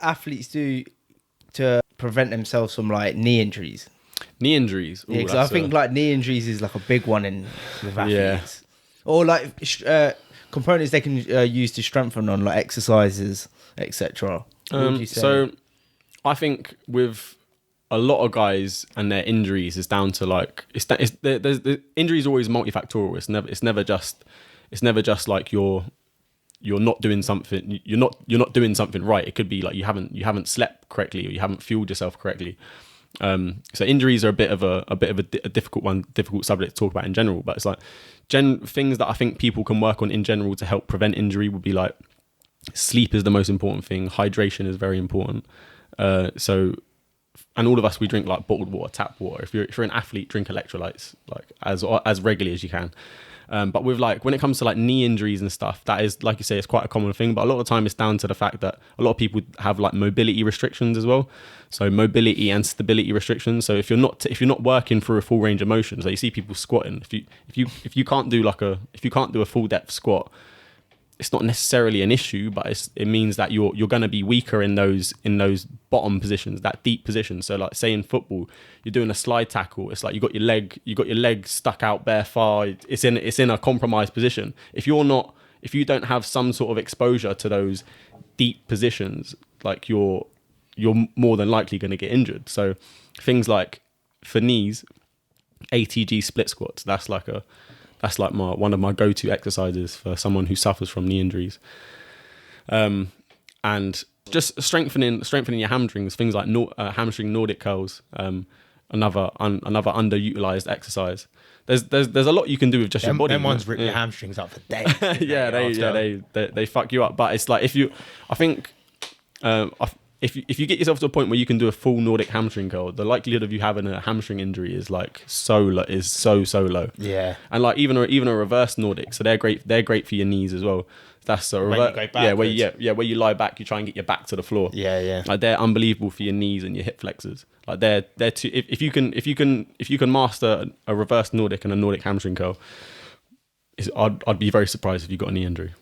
Athletes do to prevent themselves from like knee injuries? Knee injuries. Ooh, Yeah, because I think like knee injuries is like a big one in with athletes, or like components they can use to strengthen on like exercises, etc. What would you say? So I think with a lot of guys and their injuries is down to like the injury is always multifactorial. It's never just like you're not doing something, you're not doing something right. It could be like you haven't slept correctly or you haven't fueled yourself correctly. So injuries are a bit of a difficult subject to talk about in general. But it's like things that I think people can work on in general to help prevent injury would be like sleep is the most important thing. Hydration is very important. And all of us, we drink like bottled water, tap water. If you're an athlete, drink electrolytes like as regularly as you can. But with like when it comes to like knee injuries and stuff, that is, like you say, it's quite a common thing. But a lot of the time, it's down to the fact that a lot of people have like mobility restrictions as well. So mobility and stability restrictions. So if you're not working through a full range of motion, so you see people squatting. If you can't do a full depth squat, it's not necessarily an issue, but it means that you're going to be weaker in those bottom positions, that deep position. So like say in football, you're doing a slide tackle. It's like you got your leg stuck out bare far. It's in a compromised position. If you don't have some sort of exposure to those deep positions, like you're more than likely going to get injured. So things like for knees, ATG split squats. That's like one of my go-to exercises for someone who suffers from knee injuries. And just strengthening your hamstrings, things like hamstring Nordic curls, another underutilized exercise. There's a lot you can do with just your body. Them ones rip your hamstrings up for days. They fuck you up. But it's like if you get yourself to a point where you can do a full Nordic hamstring curl, the likelihood of you having a hamstring injury is like so low. Yeah. And like even a reverse Nordic, so they're great for your knees as well. That's a When you go backwards. where you lie back, you try and get your back to the floor. Yeah. Like they're unbelievable for your knees and your hip flexors. Like they're too, if you can master a reverse Nordic and a Nordic hamstring curl, I'd be very surprised if you got a knee injury.